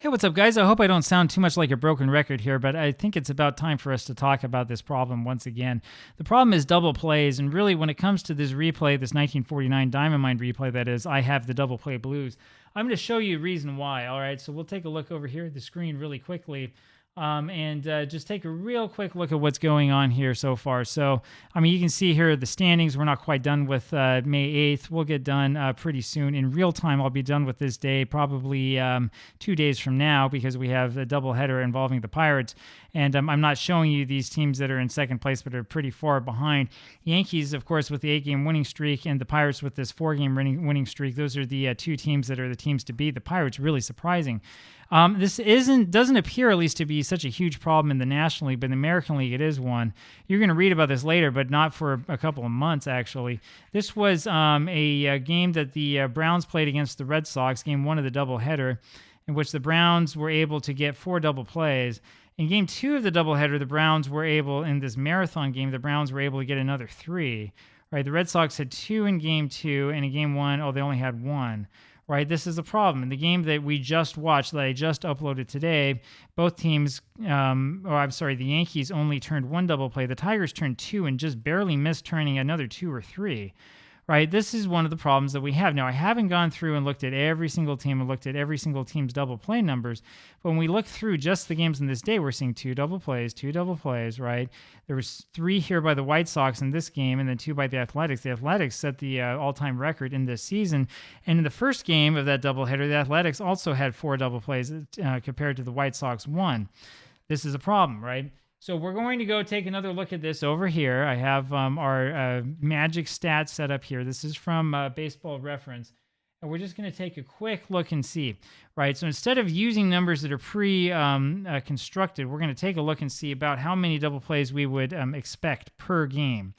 Hey, what's up, guys? I hope I don't sound too much like a broken record here, but I think it's about time for us to talk about this problem once again. The problem is double plays, and really when it comes to this replay, this 1949 Diamond Mine replay, that is, I have the double play blues. I'm going to show you a reason why, all right? So we'll take a look over here at the screen really quickly. And just take a real quick look at what's going on here so far. So, I mean, you can see here the standings. We're not quite done with May 8th. We'll get done pretty soon. In real time, I'll be done with this day probably 2 days from now because we have a doubleheader involving the Pirates. And I'm not showing you these teams that are in second place but are pretty far behind. Yankees, of course, with the 8-game winning streak, and the Pirates with this 4-game winning streak. Those are the two teams that are the teams to beat. The Pirates really surprising. This doesn't appear at least to be such a huge problem in the National League, but in the American League it is one. You're going to read about this later, but not for a couple of months, actually. This was a game that the Browns played against the Red Sox, game 1 of the doubleheader, in which the Browns were able to get 4 double plays. In game 2 of the doubleheader, the Browns were able, in this marathon game, the Browns were able to get another 3. Right? The Red Sox had 2 in game 2, and in game 1, they only had 1. Right, this is a problem. In the game that we just watched, that I just uploaded today, both teams, the Yankees only turned 1 double play. The Tigers turned 2 and just barely missed turning another 2 or 3. Right, this is one of the problems that we have. Now, I haven't gone through and looked at every single team and looked at every single team's double play numbers, but when we look through just the games in this day, we're seeing 2 double plays, right? There was 3 here by the White Sox in this game, and then 2 by the Athletics. The Athletics set the all-time record in this season, and in the first game of that doubleheader, the Athletics also had 4 double plays compared to the White Sox 1. This is a problem, right? So we're going to go take another look at this over here. I have our Magic stats set up here. This is from Baseball Reference. And we're just going to take a quick look and see, right? So instead of using numbers that are pre-constructed, we're going to take a look and see about how many double plays we would expect per game.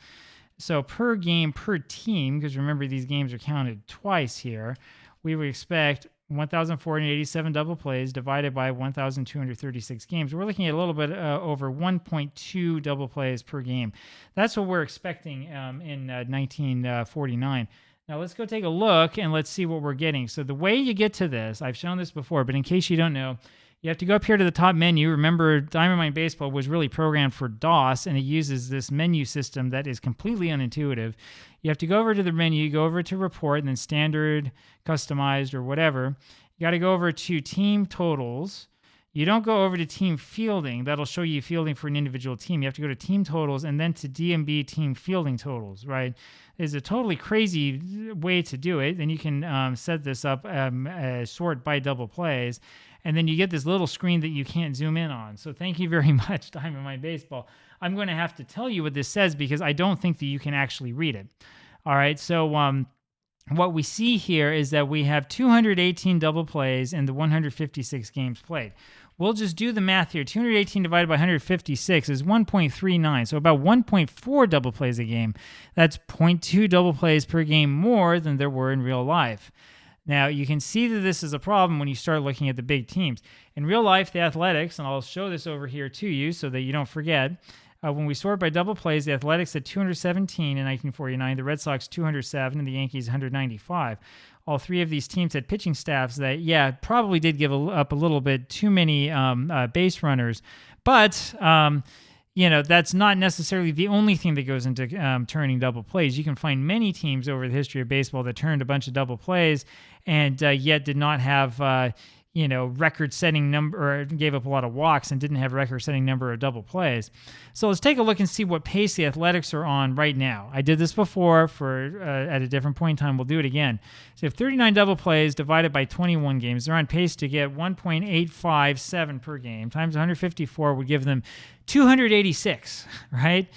So per game, per team, because remember these games are counted twice here, we would expect 1,487 double plays divided by 1,236 games. We're looking at a little bit over 1.2 double plays per game. That's what we're expecting in 1949. Now let's go take a look and let's see what we're getting. So the way you get to this, I've shown this before, but in case you don't know, you have to go up here to the top menu. Remember, Diamond Mine Baseball was really programmed for DOS, and it uses this menu system that is completely unintuitive. You have to go over to the menu, go over to Report, and then Standard, Customized, or whatever. You got to go over to Team Totals. You don't go over to Team Fielding. That'll show you fielding for an individual team. You have to go to Team Totals and then to DMB Team Fielding Totals, right? It's a totally crazy way to do it. Then you can set this up, sort by double plays. And then you get this little screen that you can't zoom in on. So thank you very much, Diamond Mine Baseball. I'm going to have to tell you what this says because I don't think that you can actually read it. All right, so what we see here is that we have 218 double plays in the 156 games played. We'll just do the math here. 218 divided by 156 is 1.39, so about 1.4 double plays a game. That's 0.2 double plays per game more than there were in real life. Now, you can see that this is a problem when you start looking at the big teams. In real life, the Athletics, and I'll show this over here to you so that you don't forget, when we sort by double plays, the Athletics had 217 in 1949, the Red Sox 207, and the Yankees 195. All 3 of these teams had pitching staffs that, probably did give up a little bit too many base runners, but that's not necessarily the only thing that goes into turning double plays. You can find many teams over the history of baseball that turned a bunch of double plays and yet did not have, record-setting number, or gave up a lot of walks and didn't have record-setting number of double plays. So let's take a look and see what pace the Athletics are on right now. I did this before at a different point in time. We'll do it again. So you have 39 double plays divided by 21 games. They're on pace to get 1.857 per game. Times 154 would give them 286, right?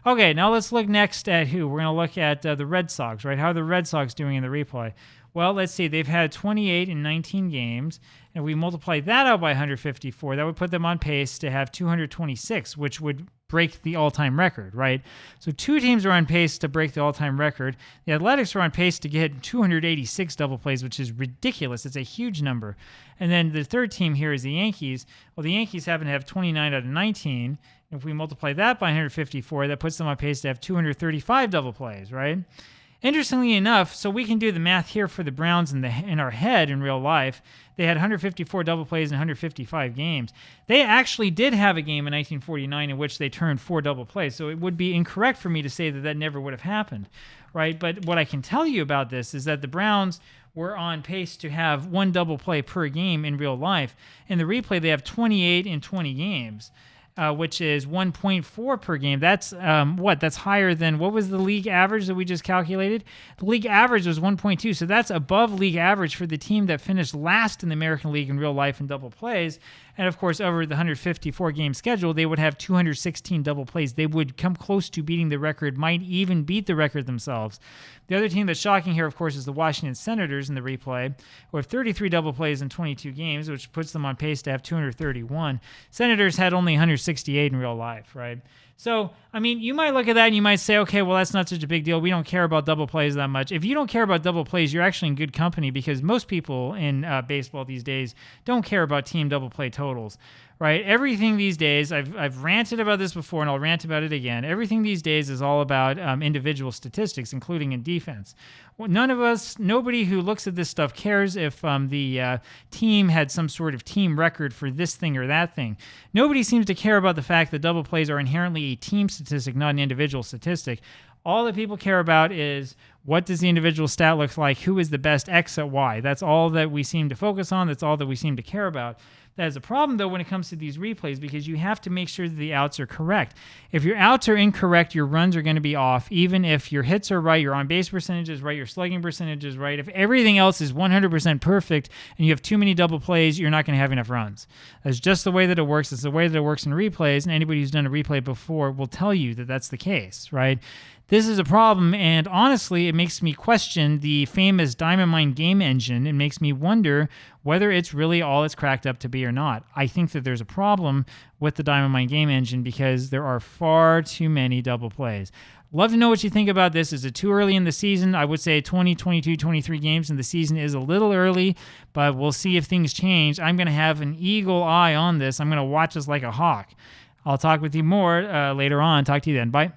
Okay, now let's look next at who. We're going to look at the Red Sox, right? How are the Red Sox doing in the replay? Well, let's see. They've had 28 in 19 games, and we multiply that out by 154. That would put them on pace to have 226, which would break the all-time record, right? So 2 teams are on pace to break the all-time record. The Athletics are on pace to get 286 double plays, which is ridiculous. It's a huge number. And then the third team here is the Yankees. Well, the Yankees happen to have 29 out of 19. If we multiply that by 154, that puts them on pace to have 235 double plays, right? Interestingly enough, so we can do the math here for the Browns in our head in real life. They had 154 double plays in 155 games. They actually did have a game in 1949 in which they turned 4 double plays. So it would be incorrect for me to say that that never would have happened, right? But what I can tell you about this is that the Browns were on pace to have 1 double play per game in real life. In the replay, they have 28 in 20 games. Which is 1.4 per game. That's that's higher than, what was the league average that we just calculated? The league average was 1.2, so that's above league average for the team that finished last in the American League in real life in double plays. And of course, over the 154 game schedule, they would have 216 double plays. They would come close to beating the record, might even beat the record themselves. The other team that's shocking here, of course, is the Washington Senators in the replay, who have 33 double plays in 22 games, which puts them on pace to have 231. Senators had only 168 in real life, right? So, I mean, you might look at that and you might say, okay, well, that's not such a big deal. We don't care about double plays that much. If you don't care about double plays, you're actually in good company, because most people in baseball these days don't care about team double play totals, right? Everything these days, I've ranted about this before and I'll rant about it again. Everything these days is all about individual statistics, including in defense. Nobody who looks at this stuff cares if the team had some sort of team record for this thing or that thing. Nobody seems to care about the fact that double plays are inherently a team statistic, not an individual statistic. All that people care about is, what does the individual stat look like? Who is the best X at Y? That's all that we seem to focus on. That's all that we seem to care about. That is a problem, though, when it comes to these replays, because you have to make sure that the outs are correct. If your outs are incorrect, your runs are going to be off. Even if your hits are right, your on-base percentage is right, your slugging percentage is right. If everything else is 100% perfect and you have too many double plays, you're not going to have enough runs. That's just the way that it works. It's the way that it works in replays, and anybody who's done a replay before will tell you that that's the case, right? This is a problem, and honestly, it makes me question the famous Diamond Mine game engine. It makes me wonder whether it's really all it's cracked up to be or not. I think that there's a problem with the Diamond Mine game engine because there are far too many double plays. Love to know what you think about this. Is it too early in the season? I would say 20, 22, 23 games in the season is a little early, but we'll see if things change. I'm going to have an eagle eye on this. I'm going to watch this like a hawk. I'll talk with you more later on. Talk to you then. Bye.